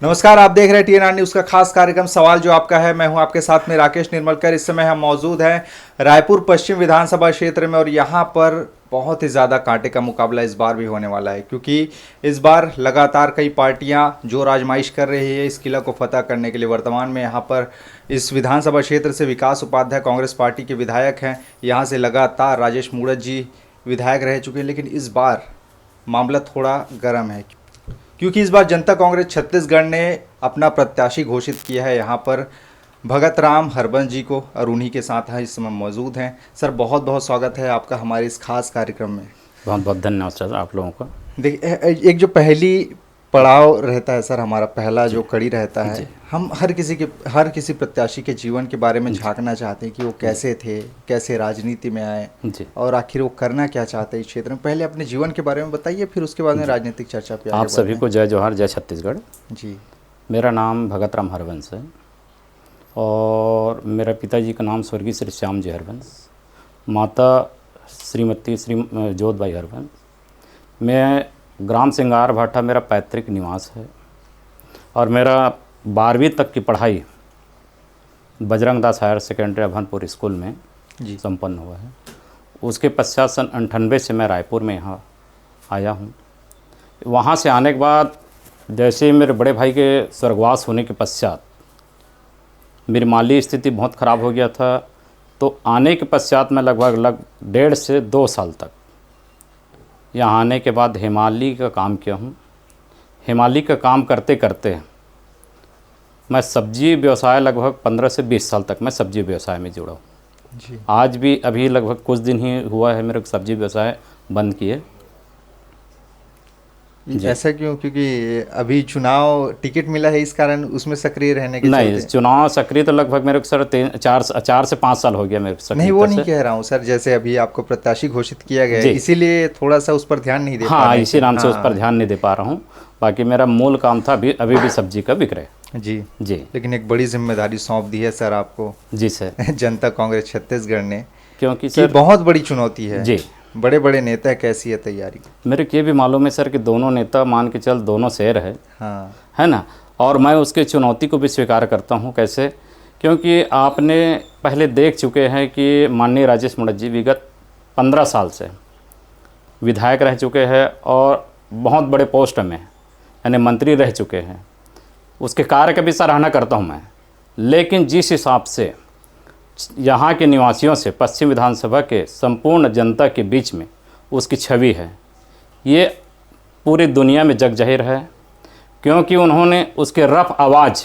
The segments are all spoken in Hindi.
नमस्कार, आप देख रहे हैं टीएनआर न्यूज़ का खास कार्यक्रम सवाल जो आपका है। मैं हूं आपके साथ में राकेश निर्मलकर। इस समय हम मौजूद हैं रायपुर पश्चिम विधानसभा क्षेत्र में और यहां पर बहुत ही ज़्यादा कांटे का मुकाबला इस बार भी होने वाला है, क्योंकि इस बार लगातार कई पार्टियां जोर आजमाइश कर रही है इस किला को फतह करने के लिए। वर्तमान में यहाँ पर इस विधानसभा क्षेत्र से विकास उपाध्याय कांग्रेस पार्टी के विधायक हैं। यहाँ से लगातार राजेश मूणत जी विधायक रह चुके हैं, लेकिन इस बार मामला थोड़ा गर्म है, क्योंकि इस बार जनता कांग्रेस छत्तीसगढ़ ने अपना प्रत्याशी घोषित किया है यहाँ पर भगत राम हरबंस जी को, और उन्हीं के साथ हैं इस समय मौजूद हैं। सर, बहुत बहुत स्वागत है आपका हमारे इस खास कार्यक्रम में। बहुत बहुत धन्यवाद सर आप लोगों का। देखिए, एक जो पहली पड़ाव रहता है सर, हमारा पहला जो कड़ी रहता है, हम हर किसी प्रत्याशी के जीवन के बारे में झांकना चाहते हैं कि वो कैसे थे, कैसे राजनीति में आए और आखिर वो करना क्या चाहते हैं इस क्षेत्र में। पहले अपने जीवन के बारे में बताइए, फिर उसके बाद में राजनीतिक चर्चा पे आप सभी को जय जोहार, जय छत्तीसगढ़ जी। मेरा नाम भगत राम हरबंस है और मेरा पिताजी का नाम स्वर्गीय श्री श्याम जी हरबंस, माता श्रीमती श्री जोतबाई हरबंस। मैं ग्राम सिंगार भाटा मेरा पैतृक निवास है और मेरा 12वीं तक की पढ़ाई बजरंग दास हायर सेकेंडरी अभनपुर स्कूल में संपन्न हुआ है। उसके पश्चात सन 98 से मैं रायपुर में यहाँ आया हूँ। वहाँ से आने के बाद जैसे मेरे बड़े भाई के स्वर्गवास होने के पश्चात मेरी माली स्थिति बहुत ख़राब हो गया था, तो आने के पश्चात मैं लगभग 1.5 से 2 साल तक यहाँ आने के बाद हेमाली का काम किया हूँ। हेमाली का काम करते करते मैं सब्जी व्यवसाय लगभग 15 से 20 साल तक मैं सब्जी व्यवसाय में जुड़ा हूँ। आज भी अभी लगभग कुछ दिन ही हुआ है मेरे सब्जी व्यवसाय बंद किए। ऐसा क्यों? क्योंकि अभी चुनाव टिकट मिला है, इस कारण उसमें सक्रिय रहने के नहीं, चुनाव सक्रिय तो लगभग मेरे को सर 4 से 5 साल हो गया मेरे को। नहीं, वो नहीं कह रहा हूँ सर, जैसे अभी आपको प्रत्याशी घोषित किया गया है, इसीलिए थोड़ा सा उस पर ध्यान नहीं दे पा रहे हैं। इसी नाम से उस पर ध्यान नहीं दे पा रहा हूँ। बाकी मेरा मूल काम था अभी भी सब्जी का विक्रय। जी। लेकिन एक बड़ी जिम्मेदारी सौंप दी है सर आपको। जी सर। जनता कांग्रेस छत्तीसगढ़ ने, क्योंकि सर बहुत बड़ी चुनौती है जी। बड़े बड़े नेता, कैसी है तैयारी? मेरे को ये भी मालूम है सर कि दोनों नेता मान के चल दोनों शेर है, है ना, और मैं उसके चुनौती को भी स्वीकार करता हूँ। कैसे? क्योंकि आपने पहले देख चुके हैं कि माननीय राजेश मूणत जी विगत 15 साल से विधायक रह चुके हैं और बहुत बड़े पोस्ट में यानी मंत्री रह चुके हैं। उसके कार्य का भी सराहना करता हूँ मैं, लेकिन जिस हिसाब से यहाँ के निवासियों से पश्चिम विधानसभा के संपूर्ण जनता के बीच में उसकी छवि है, ये पूरी दुनिया में जग जाहिर है। क्योंकि उन्होंने उसके रफ़ आवाज़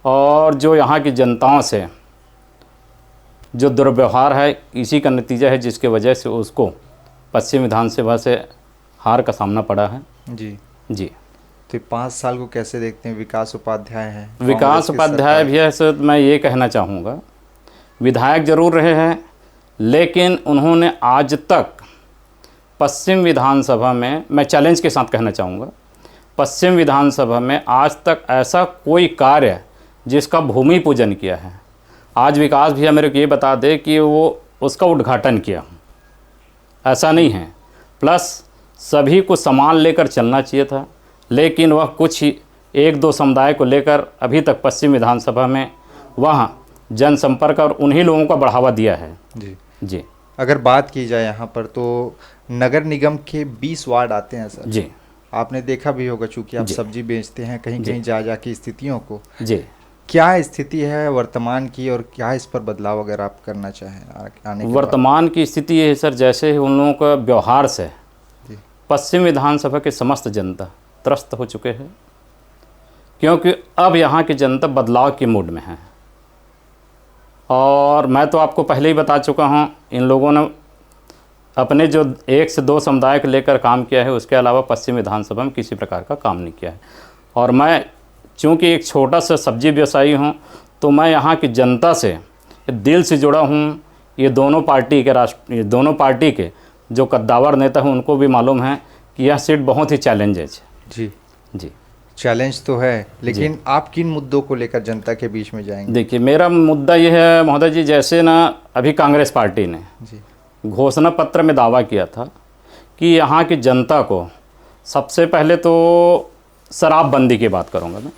और जो यहाँ की जनताओं से जो दुर्व्यवहार है, इसी का नतीजा है जिसके वजह से उसको पश्चिम विधानसभा से हार का सामना पड़ा है। जी। तो 5 साल को कैसे देखते हैं? विकास उपाध्याय है, विकास उपाध्याय भी है सर। मैं ये कहना चाहूँगा, विधायक जरूर रहे हैं, लेकिन उन्होंने आज तक पश्चिम विधानसभा में, मैं चैलेंज के साथ कहना चाहूँगा, पश्चिम विधानसभा में आज तक ऐसा कोई कार्य जिसका भूमि पूजन किया है। आज विकास भैया मेरे को ये बता दे कि वो उसका उद्घाटन किया, ऐसा नहीं है। प्लस सभी को समान लेकर चलना चाहिए था, लेकिन वह कुछ ही 1-2 समुदाय को लेकर अभी तक पश्चिम विधानसभा में वहाँ जनसंपर्क और उन्हीं लोगों का बढ़ावा दिया है। जी। अगर बात की जाए यहाँ पर, तो नगर निगम के 20 वार्ड आते हैं सर। जी। आपने देखा भी होगा, चूंकि आप सब्जी बेचते हैं, कहीं कहीं जा की स्थितियों को। जी। क्या स्थिति है वर्तमान की, और क्या इस पर बदलाव अगर आप करना चाहें आने के वर्तमान की स्थिति ये है सर, जैसे उन लोगों का व्यवहार से पश्चिम विधानसभा के समस्त जनता त्रस्त हो चुके हैं। क्योंकि अब यहाँ की जनता बदलाव के मूड में है, और मैं तो आपको पहले ही बता चुका हूँ, इन लोगों ने अपने जो 1 से 2 समुदाय को लेकर काम किया है, उसके अलावा पश्चिम विधानसभा में किसी प्रकार का काम नहीं किया है। और मैं चूँकि एक छोटा सा सब्जी व्यवसायी हूँ, तो मैं यहाँ की जनता से दिल से जुड़ा हूँ। ये दोनों पार्टी के जो कद्दावर नेता हैं, उनको भी मालूम है कि यह सीट बहुत ही चैलेंजेज है। जी। चैलेंज तो है, लेकिन आप किन मुद्दों को लेकर जनता के बीच में जाएंगे? देखिए, मेरा मुद्दा ये है महोदय जी, जैसे ना अभी कांग्रेस पार्टी ने घोषणा पत्र में दावा किया था कि यहाँ की जनता को सबसे पहले तो शराबबंदी की बात करूँगा मैं।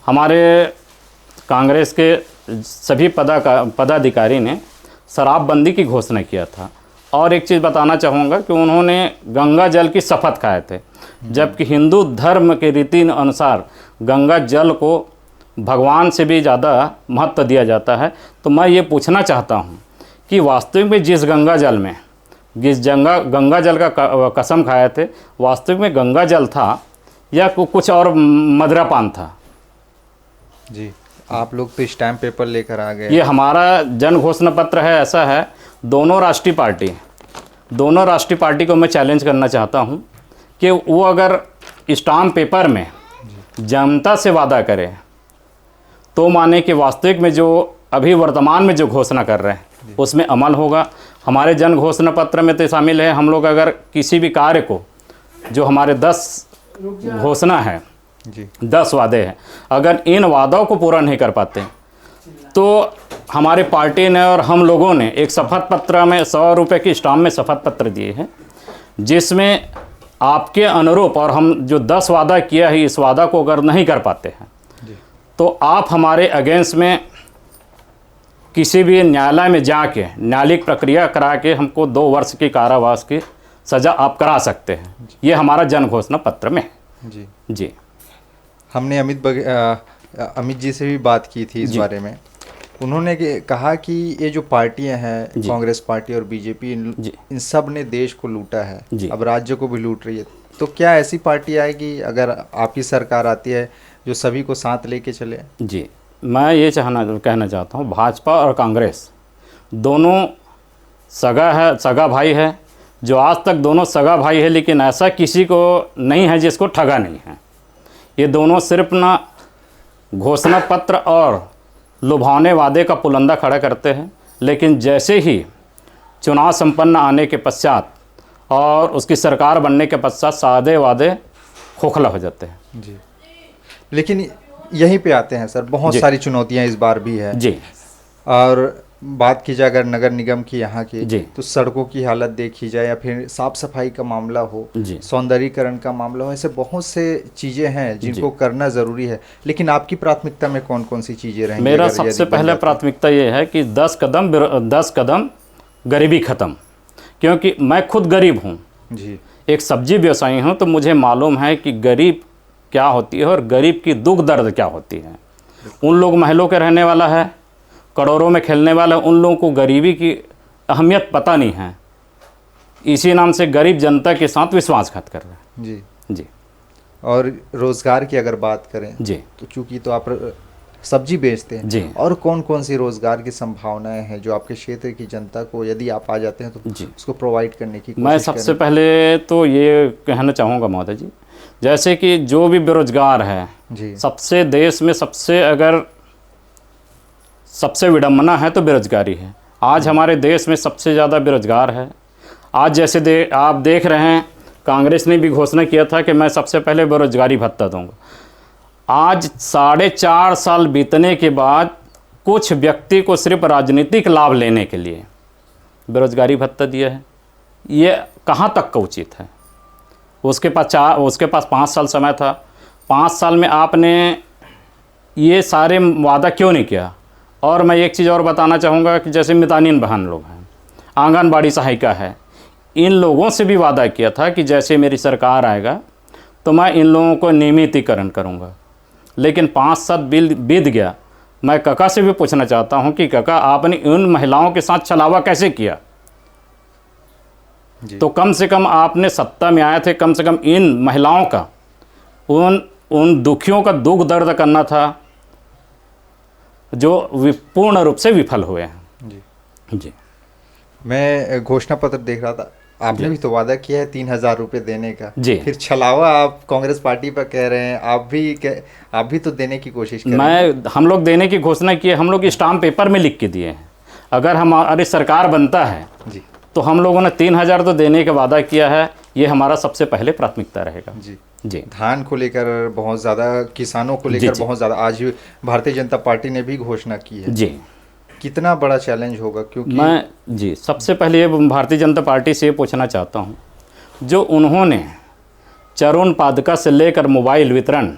हमारे कांग्रेस के सभी पदाधिकारी ने शराबबंदी की घोषणा किया था। और एक चीज़ बताना चाहूँगा कि उन्होंने गंगा जल की शपथ खाए थे, जबकि हिंदू धर्म के रीति अनुसार गंगा जल को भगवान से भी ज़्यादा महत्व दिया जाता है। तो मैं ये पूछना चाहता हूँ कि वास्तविक में जिस गंगा जल में गंगा जल का कसम खाए थे, वास्तविक में गंगा जल था या कुछ और मदिरापान था? जी, आप लोग तो स्टैम्प पेपर लेकर आ गए। ये हमारा जन घोषणा पत्र है। ऐसा है, दोनों राष्ट्रीय पार्टी को मैं चैलेंज करना चाहता हूँ कि वो अगर स्टाम्प पेपर में जनता से वादा करे तो माने कि वास्तविक में जो अभी वर्तमान में जो घोषणा कर रहे हैं उसमें अमल होगा। हमारे जन घोषणा पत्र में तो शामिल है, हम लोग अगर किसी भी कार्य को, जो हमारे 10 घोषणा है, 10 वादे हैं, अगर इन वादों को पूरा नहीं कर पाते तो हमारे पार्टी ने और हम लोगों ने एक शपथ पत्र में 100 रुपये की स्टाम्प में शपथ पत्र दिए हैं, जिसमें आपके अनुरूप और हम जो 10 वादा किया है, इस वादा को अगर नहीं कर पाते हैं तो आप हमारे अगेंस्ट में किसी भी न्यायालय में जाके न्यायिक प्रक्रिया करा के हमको 2 वर्ष की कारावास की सज़ा आप करा सकते हैं। ये हमारा जन घोषणा पत्र में है। जी, हमने अमित जी से भी बात की थी इस बारे में। उन्होंने कहा कि ये जो पार्टियां हैं, कांग्रेस पार्टी और बीजेपी, इन सब ने देश को लूटा है, अब राज्य को भी लूट रही है। तो क्या ऐसी पार्टी आएगी अगर आपकी सरकार आती है जो सभी को साथ लेके चले? जी, मैं ये कहना चाहता हूँ, भाजपा और कांग्रेस दोनों सगा भाई है, जो आज तक दोनों सगा भाई है, लेकिन ऐसा किसी को नहीं है जिसको ठगा नहीं है। ये दोनों सिर्फ ना घोषणा पत्र और लुभावने वादे का पुलंदा खड़ा करते हैं, लेकिन जैसे ही चुनाव संपन्न आने के पश्चात और उसकी सरकार बनने के पश्चात सादे वादे खोखला हो जाते हैं। जी, लेकिन यहीं पे आते हैं सर, बहुत सारी चुनौतियां इस बार भी है जी। और बात की जाए अगर नगर निगम की यहाँ की, तो सड़कों की हालत देखी जाए या फिर साफ सफाई का मामला हो, सौंदर्यीकरण का मामला हो, ऐसे बहुत से चीज़ें हैं जिनको करना ज़रूरी है। लेकिन आपकी प्राथमिकता में कौन कौन सी चीज़ें रहेंगी? मेरा सबसे पहले प्राथमिकता ये है कि 10 कदम गरीबी ख़त्म, क्योंकि मैं खुद गरीब हूँ जी, एक सब्जी व्यवसायी हूँ, तो मुझे मालूम है कि गरीब क्या होती है और गरीब की दुख दर्द क्या होती है। उन लोग महलों के रहने वाला है, करोड़ों में खेलने वाला, उन लोगों को गरीबी की अहमियत पता नहीं है। इसी नाम से गरीब जनता के साथ विश्वासघात कर रहे हैं। जी। और रोज़गार की अगर बात करें जी, तो चूँकि तो आप सब्जी बेचते हैं जी, और कौन कौन सी रोज़गार की संभावनाएं हैं जो आपके क्षेत्र की जनता को, यदि आप आ जाते हैं तो उसको प्रोवाइड करने की कोशिश मैं सबसे पहले तो ये कहना चाहूँगा महोदय जी, जैसे कि जो भी बेरोजगार है जी, सबसे देश में सबसे विडम्बना है तो बेरोजगारी है। आज हमारे देश में सबसे ज़्यादा बेरोजगार है। आज जैसे आप देख रहे हैं, कांग्रेस ने भी घोषणा किया था कि मैं सबसे पहले बेरोजगारी भत्ता दूंगा। आज 4.5 साल बीतने के बाद कुछ व्यक्ति को सिर्फ राजनीतिक लाभ लेने के लिए बेरोजगारी भत्ता दिया है। ये कहाँ तक का उचित है? उसके पास 5 साल समय था। 5 साल में आपने ये सारे वादा क्यों नहीं किया? और मैं एक चीज़ और बताना चाहूँगा कि जैसे मितानिन बहन लोग हैं, आंगनबाड़ी सहायिका है, इन लोगों से भी वादा किया था कि जैसे मेरी सरकार आएगा तो मैं इन लोगों को नियमितीकरण करूँगा। लेकिन 5 साल बीत गया। मैं काका से भी पूछना चाहता हूँ कि काका, आपने उन महिलाओं के साथ छलावा कैसे किया? तो कम से कम आपने सत्ता में आए थे, कम से कम इन महिलाओं का, उन दुखियों का दुख दर्द करना था, जो पूर्ण रूप से विफल हुए हैं। जी, मैं घोषणा पत्र देख रहा था, आपने भी तो वादा किया है 3,000 रुपये देने का। जी, फिर छलावा आप कांग्रेस पार्टी पर कह रहे हैं, आप भी तो देने की कोशिश कर रहे हैं। हम लोग देने की घोषणा की है, हम लोग स्टाम्प पेपर में लिख के दिए हैं। अगर हमारी सरकार बनता है जी, तो हम लोगों ने 3,000 तो देने का वादा किया है। ये हमारा सबसे पहले प्राथमिकता रहेगा। जी, धान को लेकर बहुत ज़्यादा, किसानों को लेकर बहुत ज़्यादा आज भारतीय जनता पार्टी ने भी घोषणा की है। जी, कितना बड़ा चैलेंज होगा? क्योंकि सबसे पहले भारतीय जनता पार्टी से ये पूछना चाहता हूँ, जो उन्होंने चरून पादुका से लेकर मोबाइल वितरण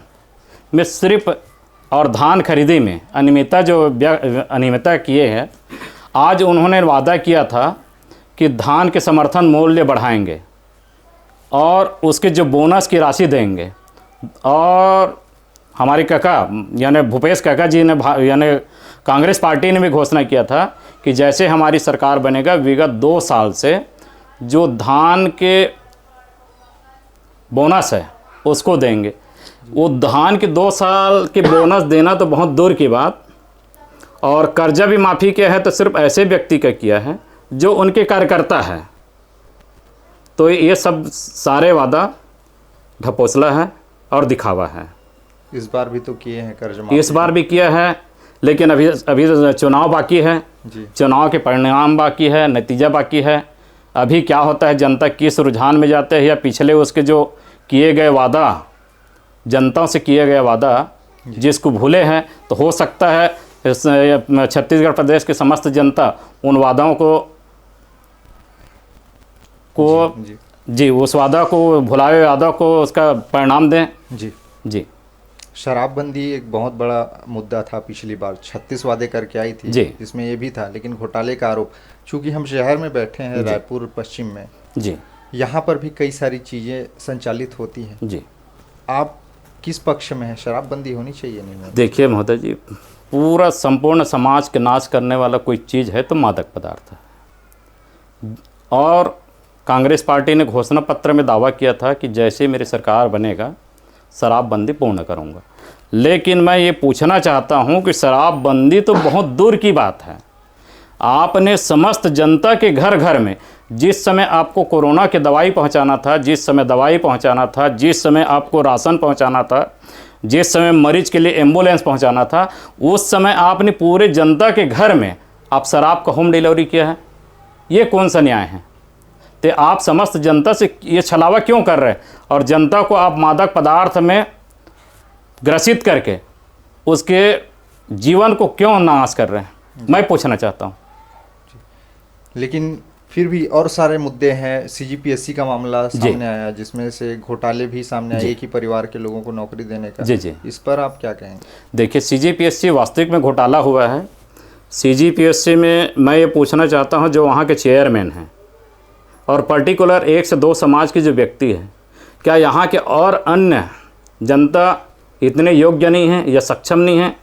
में सिर्फ और धान खरीदी में अनियमितता किए हैं। आज उन्होंने वादा किया था कि धान के समर्थन मूल्य बढ़ाएंगे और उसके जो बोनस की राशि देंगे, और हमारे काका यानी भूपेश काका जी ने यानी कांग्रेस पार्टी ने भी घोषणा किया था कि जैसे हमारी सरकार बनेगा विगत 2 साल से जो धान के बोनस है उसको देंगे। वो धान के 2 साल के बोनस देना तो बहुत दूर की बात, और कर्जा भी माफ़ी किया है तो सिर्फ ऐसे व्यक्ति का किया है जो उनके कार्यकर्ता है। तो ये सब सारे वादा ढपोसला है और दिखावा है। इस बार भी तो किए हैं कर्ज माफी, इस बार भी किया है, लेकिन अभी चुनाव बाकी है जी। चुनाव के परिणाम बाकी है, नतीजा बाकी है। अभी क्या होता है, जनता किस रुझान में जाते हैं, या पिछले उसके जो किए गए वादा, जनता से किए गए वादा जिसको भूले हैं, तो हो सकता है छत्तीसगढ़ प्रदेश की समस्त जनता उन वादाओं को जी, जी उस वादा को, भुलाए वादा को उसका परिणाम दें। जी। जी शराबबंदी एक बहुत बड़ा मुद्दा था, पिछली बार 36 वादे करके आई थी जी। जिसमें ये भी था, लेकिन घोटाले का आरोप, चूंकि हम शहर में बैठे हैं रायपुर पश्चिम में, जी यहाँ पर भी कई सारी चीज़ें संचालित होती हैं। जी। आप किस पक्ष में हैं? शराबबंदी होनी चाहिए नहीं है? देखिए महोदय जी, पूरा संपूर्ण समाज के नाश करने वाला कोई चीज़ है तो मादक पदार्थ है। और कांग्रेस पार्टी ने घोषणा पत्र में दावा किया था कि जैसे मेरी सरकार बनेगा शराबबंदी पूर्ण करूंगा। लेकिन मैं ये पूछना चाहता हूं कि शराबबंदी तो बहुत दूर की बात है। आपने समस्त जनता के घर घर में, जिस समय आपको कोरोना की दवाई पहुंचाना था, जिस समय दवाई पहुंचाना था, जिस समय आपको राशन पहुंचाना था, जिस समय मरीज के लिए एम्बुलेंस पहुंचाना था, उस समय आपने पूरे जनता के घर में आप शराब का होम डिलीवरी किया है। ये कौन सा न्याय है? तो आप समस्त जनता से ये छलावा क्यों कर रहे हैं, और जनता को आप मादक पदार्थ में ग्रसित करके उसके जीवन को क्यों नाश कर रहे हैं, मैं पूछना चाहता हूँ। लेकिन फिर भी और सारे मुद्दे हैं। सीजीपीएससी का मामला सामने आया, जिसमें से घोटाले भी सामने आए, एक ही परिवार के लोगों को नौकरी देने का। जी जी। इस पर आप क्या कहेंगे? देखिए, सीजीपीएससी वास्तविक में घोटाला हुआ है। सीजीपीएससी में मैं ये पूछना चाहता हूँ, जो वहाँ के चेयरमैन हैं और पर्टिकुलर 1 से 2 समाज के जो व्यक्ति हैं, क्या यहाँ के और अन्य जनता इतने योग्य नहीं हैं या सक्षम नहीं हैं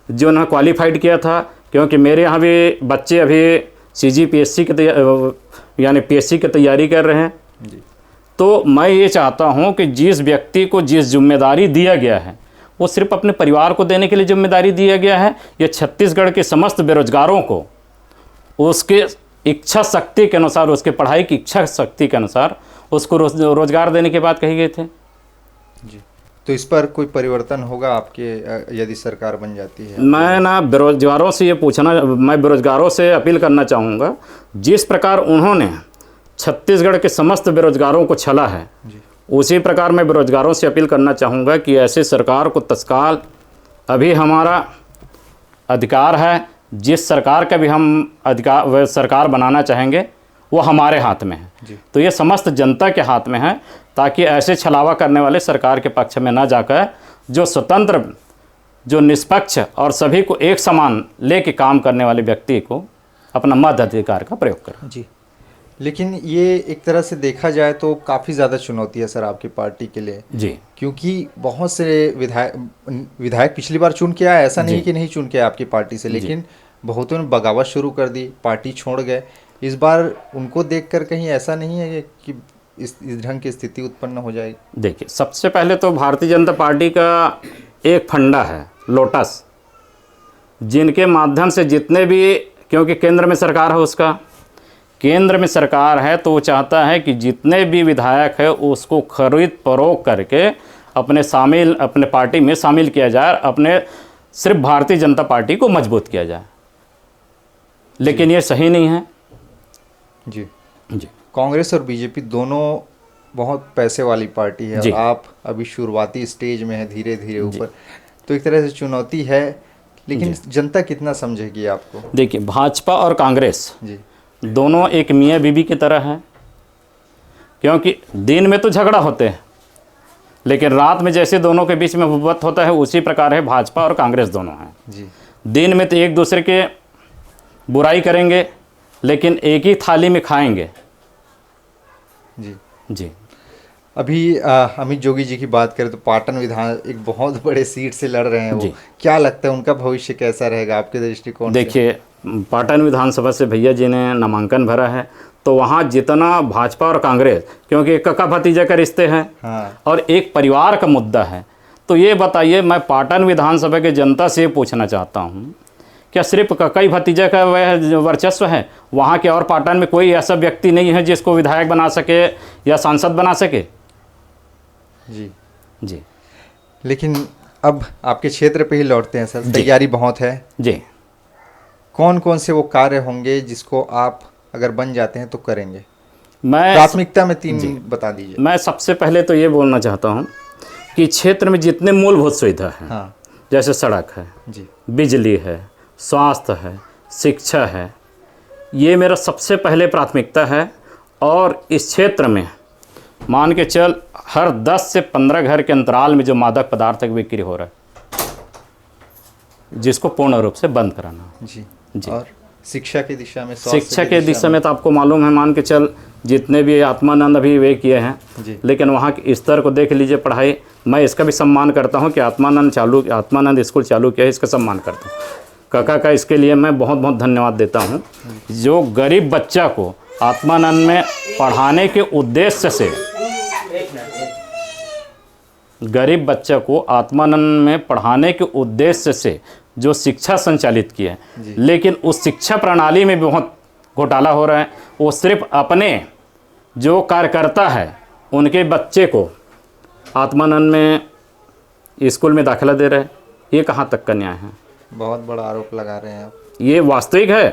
जो उन्हें क्वालिफाइड किया था? क्योंकि मेरे यहाँ भी बच्चे अभी सीजीपीएससी की यानी पीएससी की तैयारी कर रहे हैं जी। तो मैं ये चाहता हूँ कि जिस व्यक्ति को जिस जिम्मेदारी दिया गया है, वो सिर्फ अपने परिवार को देने के लिए जिम्मेदारी दिया गया है, या छत्तीसगढ़ के समस्त बेरोजगारों को उसके इच्छा शक्ति के अनुसार, उसके पढ़ाई की इच्छा शक्ति के अनुसार उसको रोजगार देने की बात कही गई थी? जी। तो इस पर कोई परिवर्तन होगा आपके, यदि सरकार बन जाती है? मैं ना बेरोजगारों से ये पूछना, मैं बेरोजगारों से अपील करना चाहूँगा, जिस प्रकार उन्होंने छत्तीसगढ़ के समस्त बेरोजगारों को छला है, उसी प्रकार मैं बेरोजगारों से अपील करना चाहूँगा कि ऐसे सरकार को तत्काल, अभी हमारा अधिकार है, जिस सरकार का भी हम अधिकार वह सरकार बनाना चाहेंगे वो हमारे हाथ में है। तो ये समस्त जनता के हाथ में है, ताकि ऐसे छलावा करने वाले सरकार के पक्ष में ना जाकर जो स्वतंत्र, जो निष्पक्ष और सभी को एक समान लेके काम करने वाले व्यक्ति को अपना मताधिकार का प्रयोग करें। जी। लेकिन ये एक तरह से देखा जाए तो काफ़ी ज़्यादा चुनौती है सर आपकी पार्टी के लिए जी, क्योंकि बहुत से विधायक पिछली बार चुन के आए, ऐसा नहीं कि नहीं चुन के आए आपकी पार्टी से, लेकिन बहुतों ने बगावत शुरू कर दी, पार्टी छोड़ गए। इस बार उनको देखकर कहीं ऐसा नहीं है कि इस ढंग की स्थिति उत्पन्न हो जाएगी? देखिए, सबसे पहले तो भारतीय जनता पार्टी का एक फंडा है लोटस, जिनके माध्यम से जितने भी, क्योंकि केंद्र में सरकार है, उसका केंद्र में सरकार है, तो वो चाहता है कि जितने भी विधायक है उसको खरीद फरोख्त करके अपने पार्टी में शामिल किया जाए, अपने सिर्फ भारतीय जनता पार्टी को मजबूत किया जाए। लेकिन ये सही नहीं है। जी जी। कांग्रेस और बीजेपी दोनों बहुत पैसे वाली पार्टी है, और आप अभी शुरुआती स्टेज में है, धीरे धीरे ऊपर, तो एक तरह से चुनौती है, लेकिन जनता कितना समझेगी आपको? देखिए, भाजपा और कांग्रेस जी दोनों एक मियाँ बीवी की तरह है, क्योंकि दिन में तो झगड़ा होते हैं, लेकिन रात में जैसे दोनों के बीच में विभक्त होता है, उसी प्रकार है भाजपा और कांग्रेस दोनों हैं। जी। दिन में तो एक दूसरे के बुराई करेंगे, लेकिन एक ही थाली में खाएंगे। जी। जी। अभी अमित जोगी जी की बात करें तो पाटन विधान एक बहुत बड़े सीट से लड़ रहे हैं वो, जी। क्या लगता है उनका भविष्य कैसा रहेगा आपके दृष्टिकोण से? देखिए, पाटन विधानसभा से भैया जी ने नामांकन भरा है, तो वहाँ जितना भाजपा और कांग्रेस, क्योंकि एक कका भतीजा का रिश्ते हैं हाँ। और एक परिवार का मुद्दा है, तो ये बताइए, मैं पाटन विधानसभा के जनता से पूछना चाहता हूँ, क्या सिर्फ कका ही भतीजा का वह वर्चस्व है? वहाँ के और पाटन में कोई ऐसा व्यक्ति नहीं है जिसको विधायक बना सके या सांसद बना सके? जी। जी। लेकिन अब आपके क्षेत्र पे ही लौटते हैं सर, तैयारी बहुत है। जी। कौन कौन से वो कार्य होंगे जिसको आप अगर बन जाते हैं तो करेंगे? मैं प्राथमिकता में 3 बता दीजिए। मैं सबसे पहले तो ये बोलना चाहता हूँ कि क्षेत्र में जितने मूलभूत सुविधा हैं, हाँ। जैसे सड़क है, जी। बिजली है, स्वास्थ्य है, शिक्षा है, ये मेरा सबसे पहले प्राथमिकता है। और इस क्षेत्र में मान के चल, हर 10 से 15 घर के अंतराल में जो मादक पदार्थ की बिक्री हो रहा है, जिसको पूर्ण रूप से बंद कराना। जी। जी। और शिक्षा की दिशा में, स्वास्थ्य शिक्षा की के दिशा में तो आपको मालूम है, मान के चल जितने भी आत्मानंद अभी वे किए हैं, जी। लेकिन वहाँ के स्तर को देख लीजिए, पढ़ाई, मैं इसका भी सम्मान करता हूँ कि आत्मानंद स्कूल चालू किया है, इसका सम्मान करता हूँ। काका का इसके लिए मैं बहुत बहुत धन्यवाद देता हूँ, जो गरीब बच्चा को आत्मानंद में पढ़ाने के उद्देश्य से, गरीब बच्चा को आत्मानंद में पढ़ाने के उद्देश्य से जो शिक्षा संचालित की है, लेकिन उस शिक्षा प्रणाली में बहुत घोटाला हो रहा है। वो सिर्फ अपने जो कार्यकर्ता है उनके बच्चे को आत्मानंद में स्कूल में दाखिला दे रहे हैं। ये कहाँ तक का न्याय है? बहुत बड़ा आरोप लगा रहे हैं आप। ये वास्तविक है?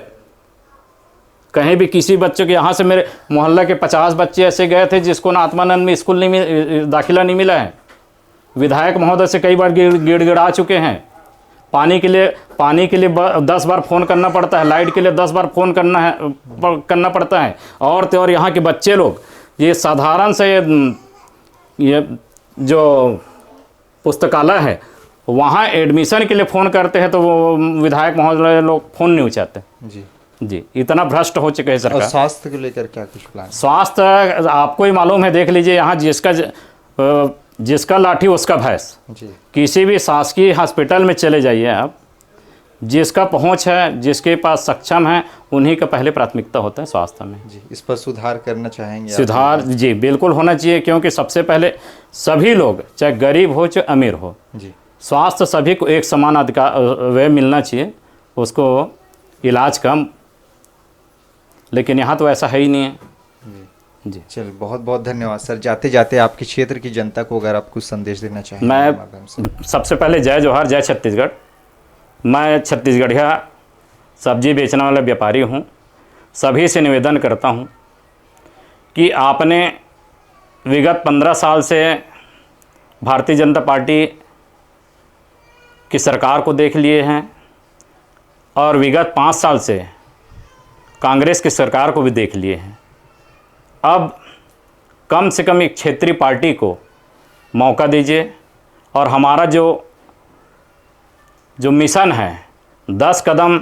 कहीं भी किसी बच्चे के, यहाँ से मेरे मोहल्ला के 50 बच्चे ऐसे गए थे जिसको ना आत्मानंद में स्कूल नहीं दाखिला नहीं मिला है। विधायक महोदय से कई बार गिड़गिड़ा चुके हैं। पानी के लिए 10 बार फ़ोन करना पड़ता है, लाइट के लिए 10 बार फ़ोन करना पड़ता है। और तो और यहाँ के बच्चे लोग, ये साधारण से ये जो पुस्तकालय है, वहाँ एडमिशन के लिए फ़ोन करते हैं तो वो विधायक महोदय लोग फ़ोन नहीं उठाते। जी। जी, इतना भ्रष्ट हो चुके हैं सरकार। और स्वास्थ्य को लेकर क्या कुछ प्लान? स्वास्थ्य आपको ही मालूम है, देख लीजिए, यहाँ जिसका लाठी उसका भैंस। जी। किसी भी शासकीय हॉस्पिटल में चले जाइए आप, जिसका पहुंच है, जिसके पास सक्षम है, उन्हीं का पहले प्राथमिकता होता है स्वास्थ्य में। जी। इस पर सुधार करना चाहेंगे आप? सुधार जी बिल्कुल होना चाहिए, क्योंकि सबसे पहले सभी लोग, चाहे गरीब हो चाहे अमीर हो, जी, स्वास्थ्य सभी को एक समान अधिकार वे मिलना चाहिए, उसको इलाज कम। लेकिन यहाँ तो ऐसा है ही नहीं है। जी। चल, बहुत बहुत धन्यवाद सर। जाते जाते आपके क्षेत्र की जनता को अगर आप कुछ संदेश देना चाहें? मैं सबसे पहले जय जोहार, जय छत्तीसगढ़। मैं छत्तीसगढ़िया सब्जी बेचने वाला व्यापारी हूँ। सभी से निवेदन करता हूँ कि आपने विगत 15 साल से भारतीय जनता पार्टी की सरकार को देख लिए हैं और विगत 5 साल से कांग्रेस की सरकार को भी देख लिए हैं। अब कम से कम एक क्षेत्रीय पार्टी को मौका दीजिए और हमारा जो मिशन है, 10 कदम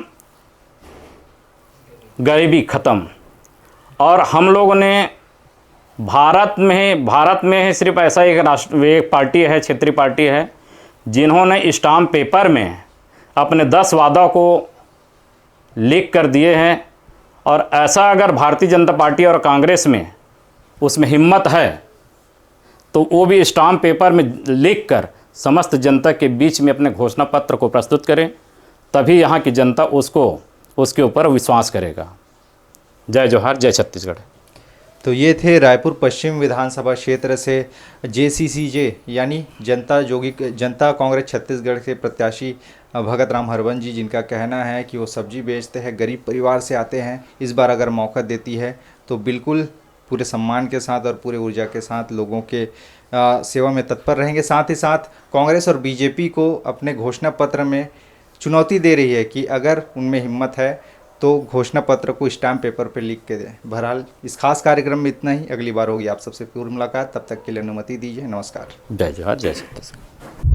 गरीबी ख़त्म, और हम लोगों ने भारत में सिर्फ ऐसा एक पार्टी है, क्षेत्रीय पार्टी है, जिन्होंने स्टाम्प पेपर में अपने 10 वादों को लिख कर दिए हैं। और ऐसा अगर भारतीय जनता पार्टी और कांग्रेस में उसमें हिम्मत है तो वो भी स्टाम्प पेपर में लिख कर समस्त जनता के बीच में अपने घोषणा पत्र को प्रस्तुत करें, तभी यहाँ की जनता उसके ऊपर विश्वास करेगा। जय जोहार, जय छत्तीसगढ़। तो ये थे रायपुर पश्चिम विधानसभा क्षेत्र से JCCJ यानी जनता कांग्रेस छत्तीसगढ़ के प्रत्याशी भगत राम हरवंश जी, जिनका कहना है कि वो सब्जी बेचते हैं, गरीब परिवार से आते हैं। इस बार अगर मौका देती है तो बिल्कुल पूरे सम्मान के साथ और पूरे ऊर्जा के साथ लोगों के सेवा में तत्पर रहेंगे। साथ ही साथ कांग्रेस और बीजेपी को अपने घोषणा पत्र में चुनौती दे रही है कि अगर उनमें हिम्मत है तो घोषणा पत्र को स्टैम्प पेपर पर लिख के दें। बहरहाल इस खास कार्यक्रम में इतना ही। अगली बार होगी आप सबसे पूर्व मुलाकात, तब तक के लिए अनुमति दीजिए। नमस्कार। जय जोहार, जय छत्तीसगढ़।